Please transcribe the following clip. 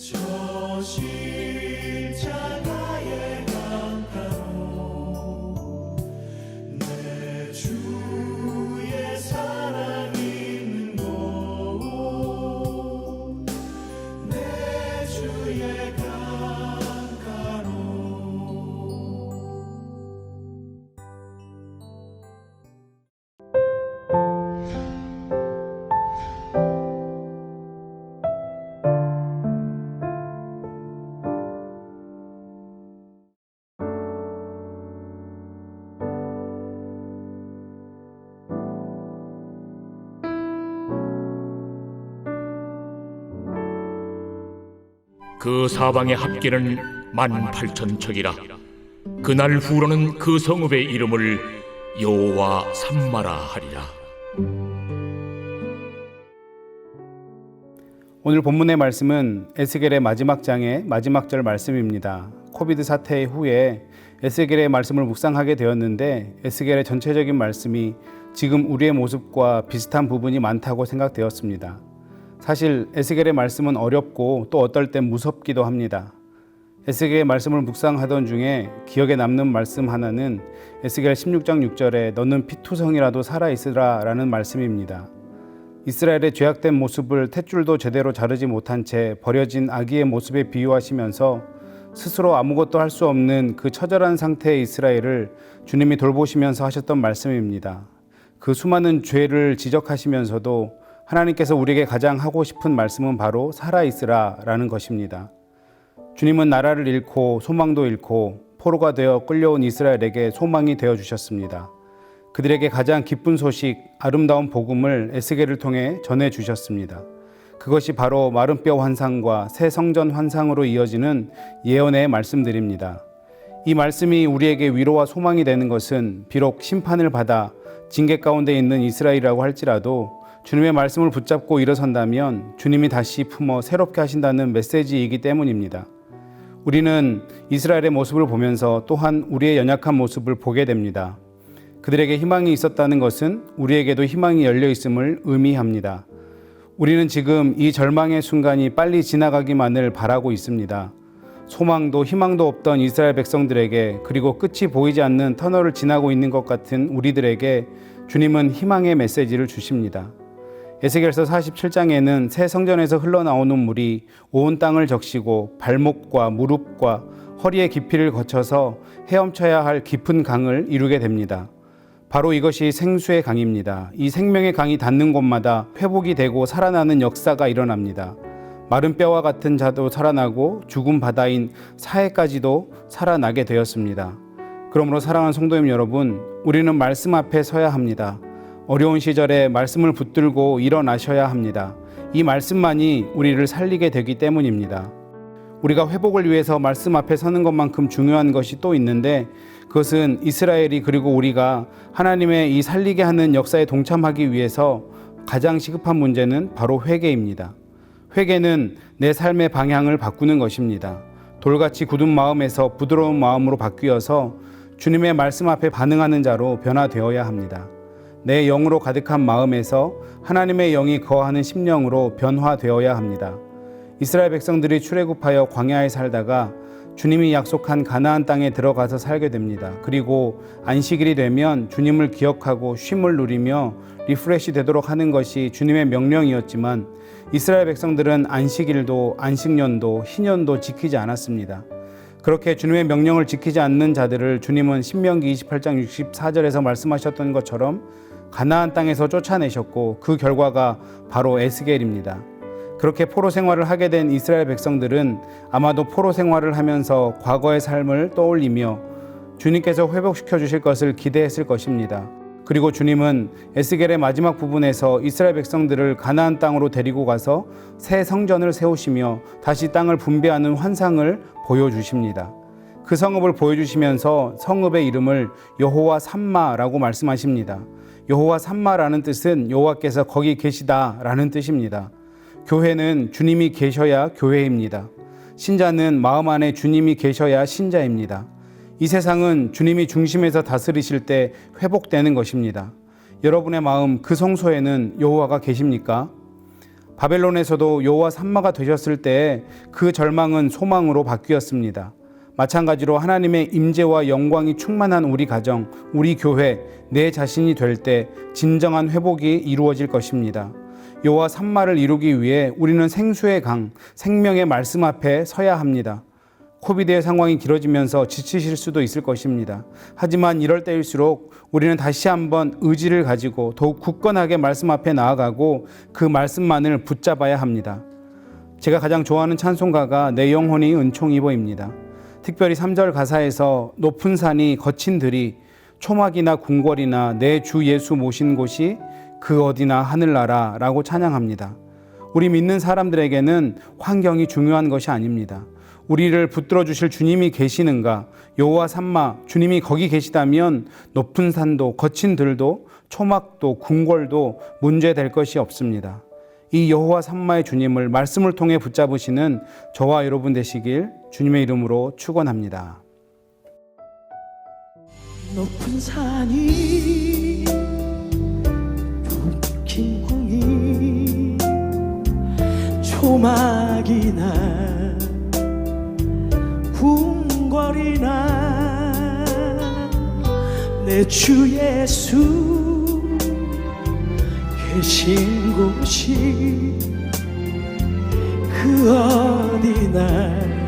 저 십자가의 강가로 내 주의 사랑 있는 곳, 내 주의 강가로. 그 사방의 합계는 18,000척이라. 그날 후로는 그 성읍의 이름을 여호와 삼마라 하리라. 오늘 본문의 말씀은 에스겔의 마지막 장의 마지막 절 말씀입니다. 코비드 사태 후에 에스겔의 말씀을 묵상하게 되었는데 에스겔의 전체적인 말씀이 지금 우리의 모습과 비슷한 부분이 많다고 생각되었습니다. 사실 에스겔의 말씀은 어렵고 또 어떨 땐 무섭기도 합니다. 에스겔의 말씀을 묵상하던 중에 기억에 남는 말씀 하나는 에스겔 16장 6절에 너는 피투성이라도 살아있으라 라는 말씀입니다. 이스라엘의 죄악된 모습을 탯줄도 제대로 자르지 못한 채 버려진 아기의 모습에 비유하시면서 스스로 아무것도 할 수 없는 그 처절한 상태의 이스라엘을 주님이 돌보시면서 하셨던 말씀입니다. 그 수많은 죄를 지적하시면서도 하나님께서 우리에게 가장 하고 싶은 말씀은 바로 살아있으라 라는 것입니다. 주님은 나라를 잃고 소망도 잃고 포로가 되어 끌려온 이스라엘에게 소망이 되어 주셨습니다. 그들에게 가장 기쁜 소식, 아름다운 복음을 에스겔을 통해 전해 주셨습니다. 그것이 바로 마른 뼈 환상과 새 성전 환상으로 이어지는 예언의 말씀들입니다. 이 말씀이 우리에게 위로와 소망이 되는 것은 비록 심판을 받아 징계 가운데 있는 이스라엘이라고 할지라도 주님의 말씀을 붙잡고 일어선다면 주님이 다시 품어 새롭게 하신다는 메시지이기 때문입니다. 우리는 이스라엘의 모습을 보면서 또한 우리의 연약한 모습을 보게 됩니다. 그들에게 희망이 있었다는 것은 우리에게도 희망이 열려 있음을 의미합니다. 우리는 지금 이 절망의 순간이 빨리 지나가기만을 바라고 있습니다. 소망도 희망도 없던 이스라엘 백성들에게, 그리고 끝이 보이지 않는 터널을 지나고 있는 것 같은 우리들에게 주님은 희망의 메시지를 주십니다. 에스겔서 47장에는 새 성전에서 흘러나오는 물이 온 땅을 적시고 발목과 무릎과 허리의 깊이를 거쳐서 헤엄쳐야 할 깊은 강을 이루게 됩니다. 바로 이것이 생수의 강입니다. 이 생명의 강이 닿는 곳마다 회복이 되고 살아나는 역사가 일어납니다. 마른 뼈와 같은 자도 살아나고 죽은 바다인 사해까지도 살아나게 되었습니다. 그러므로 사랑하는 성도님 여러분, 우리는 말씀 앞에 서야 합니다. 어려운 시절에 말씀을 붙들고 일어나셔야 합니다. 이 말씀만이 우리를 살리게 되기 때문입니다. 우리가 회복을 위해서 말씀 앞에 서는 것만큼 중요한 것이 또 있는데, 그것은 이스라엘이 그리고 우리가 하나님의 이 살리게 하는 역사에 동참하기 위해서 가장 시급한 문제는 바로 회개입니다. 회개는 내 삶의 방향을 바꾸는 것입니다. 돌같이 굳은 마음에서 부드러운 마음으로 바뀌어서 주님의 말씀 앞에 반응하는 자로 변화되어야 합니다. 내 영으로 가득한 마음에서 하나님의 영이 거하는 심령으로 변화되어야 합니다. 이스라엘 백성들이 출애굽하여 광야에 살다가 주님이 약속한 가나안 땅에 들어가서 살게 됩니다. 그리고 안식일이 되면 주님을 기억하고 쉼을 누리며 리프레시 되도록 하는 것이 주님의 명령이었지만 이스라엘 백성들은 안식일도 안식년도 희년도 지키지 않았습니다. 그렇게 주님의 명령을 지키지 않는 자들을 주님은 신명기 28장 64절에서 말씀하셨던 것처럼 가나안 땅에서 쫓아내셨고, 그 결과가 바로 에스겔입니다. 그렇게 포로 생활을 하게 된 이스라엘 백성들은 아마도 포로 생활을 하면서 과거의 삶을 떠올리며 주님께서 회복시켜 주실 것을 기대했을 것입니다. 그리고 주님은 에스겔의 마지막 부분에서 이스라엘 백성들을 가나안 땅으로 데리고 가서 새 성전을 세우시며 다시 땅을 분배하는 환상을 보여주십니다. 그 성읍을 보여주시면서 성읍의 이름을 여호와 삼마라고 말씀하십니다. 여호와 삼마라는 뜻은 여호와께서 거기 계시다라는 뜻입니다. 교회는 주님이 계셔야 교회입니다. 신자는 마음 안에 주님이 계셔야 신자입니다. 이 세상은 주님이 중심에서 다스리실 때 회복되는 것입니다. 여러분의 마음 그 성소에는 여호와가 계십니까? 바벨론에서도 여호와 삼마가 되셨을 때 그 절망은 소망으로 바뀌었습니다. 마찬가지로 하나님의 임재와 영광이 충만한 우리 가정, 우리 교회, 내 자신이 될 때 진정한 회복이 이루어질 것입니다. 여호와 삼마를 이루기 위해 우리는 생수의 강, 생명의 말씀 앞에 서야 합니다. 코비드의 상황이 길어지면서 지치실 수도 있을 것입니다. 하지만 이럴 때일수록 우리는 다시 한번 의지를 가지고 더욱 굳건하게 말씀 앞에 나아가고 그 말씀만을 붙잡아야 합니다. 제가 가장 좋아하는 찬송가가 내 영혼이 은총이보입니다. 특별히 3절 가사에서 높은 산이 거친 들이 초막이나 궁궐이나 내 주 예수 모신 곳이 그 어디나 하늘나라 라고 찬양합니다. 우리 믿는 사람들에게는 환경이 중요한 것이 아닙니다. 우리를 붙들어 주실 주님이 계시는가? 여호와 삼마 주님이 거기 계시다면 높은 산도 거친 들도 초막도 궁궐도 문제될 것이 없습니다. 이 여호와 삼마의 주님을 말씀을 통해 붙잡으시는 저와 여러분 되시길 주님의 이름으로 축원합니다. 높은 산이 긴 궁이 초막이나 궁궐이나 내 주 예수 계신 곳이 그 어디나